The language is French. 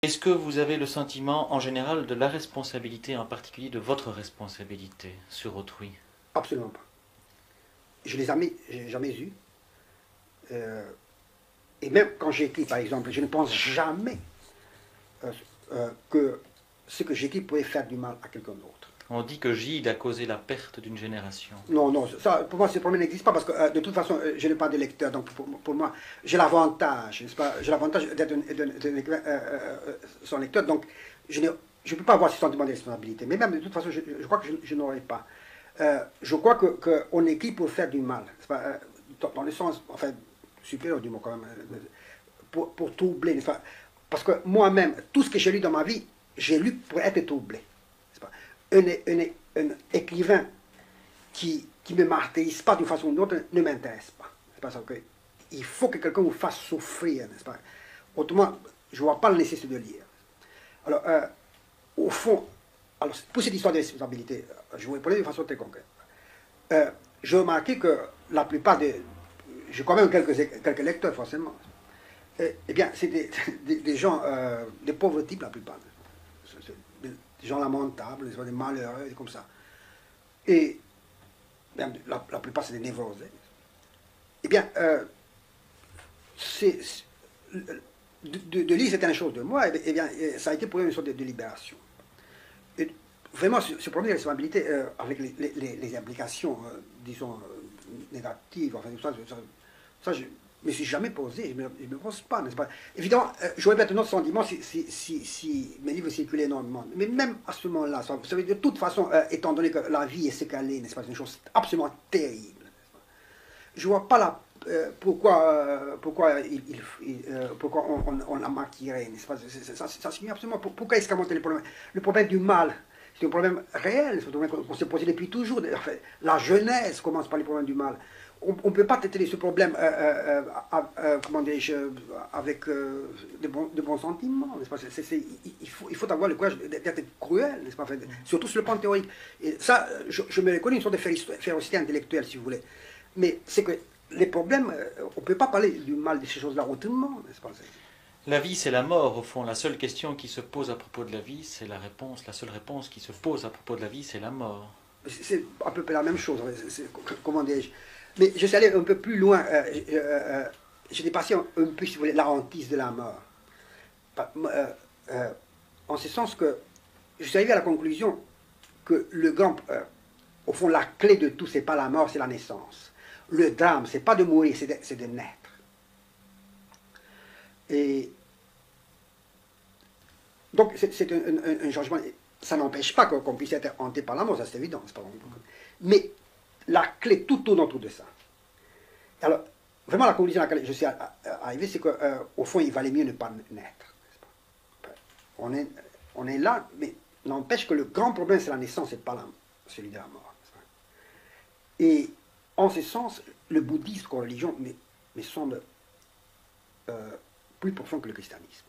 Est-ce que vous avez le sentiment en général de la responsabilité, en particulier de votre responsabilité sur autrui? Absolument pas. Je ne l'ai jamais eu. Euh, et même quand j'écris, par exemple, je ne pense jamais que ce que j'écris pourrait faire du mal à quelqu'un d'autre. On dit que Gide a causé la perte d'une génération. Non, non, ça, pour moi, ce problème n'existe pas parce que de toute façon, je n'ai pas de lecteur. Donc, pour moi, j'ai l'avantage, n'est-ce pas? J'ai l'avantage d'être son lecteur. Donc, je ne peux pas avoir ce sentiment de responsabilité. Mais même, de toute façon, je crois que je n'aurai pas. Je crois qu'on écrit pour faire du mal. Pas, dans le sens, enfin, supérieur du mot quand même. Pour troubler, n'est-ce pas? Parce que moi-même, tout ce que j'ai lu dans ma vie, j'ai lu pour être troublé. Pas? Un écrivain qui ne me martyrise pas d'une façon ou d'une autre ne m'intéresse pas. C'est pas ça que il faut que quelqu'un vous fasse souffrir, n'est-ce pas? Autrement, je ne vois pas la nécessité de lire. Alors, au fond, alors, pour cette histoire de responsabilité, je vais vous répondre de façon très concrète. J'ai remarqué que la plupart des... J'ai quand même quelques lecteurs, forcément. Eh bien, c'est des gens, des pauvres types, la plupart. Des gens lamentables, des malheureux, comme ça. Et la plupart, c'est des névrosés. Eh bien, de lire certaines choses de moi, eh bien, ça a été pour eux une sorte de libération. Et vraiment, ce problème de responsabilité, avec les implications, disons, négatives, enfin, ça je ne me suis jamais posé, je ne me pose pas, n'est-ce pas? Évidemment, j'aurais peut-être un autre sentiment si mes livres circulaient énormément. Mais même à ce moment-là, vous savez, de toute façon, étant donné que la vie est ce qu'elle est, n'est-ce pas, c'est une chose absolument terrible. Je ne vois pas pourquoi on la maquillerait, n'est-ce pas? Ça signifie absolument pourquoi est-ce qu'a monté le problème. Le problème du mal, c'est un problème réel, c'est un problème qu'on s'est posé depuis toujours. Enfin, la Genèse commence par les problèmes du mal. On ne peut pas traiter ce problème comment dirais-je, avec de bons sentiments, n'est-ce pas? Il faut avoir le courage d'être cruel, n'est-ce pas? Enfin, surtout sur le plan théorique. Et ça, je me reconnais une sorte de férocité intellectuelle, si vous voulez. Mais c'est que les problèmes, on ne peut pas parler du mal de ces choses-là autrement, n'est-ce pas? La vie, c'est la mort, au fond. La seule question qui se pose à propos de la vie, c'est la réponse. La seule réponse qui se pose à propos de la vie, c'est la mort. C'est à peu près la même chose. Comment dis-je? Mais je suis allé un peu plus loin. J'ai dépassé un peu, si vous voulez, la hantise de la mort. En ce sens que je suis arrivé à la conclusion que le grand, au fond, la clé de tout, c'est pas la mort, c'est la naissance. Le drame, c'est pas de mourir, c'est de naître. Et donc, c'est un changement. Ça n'empêche pas qu'on puisse être hanté par la mort, ça c'est évident. Mais la clé tout tourne autour de ça. Alors, vraiment, la conclusion à laquelle je suis arrivé, c'est qu'au fond, il valait mieux ne pas naître. On est là, mais n'empêche que le grand problème, c'est la naissance et pas celui de la mort. Et en ce sens, le bouddhisme comme religion me semble plus profond que le christianisme.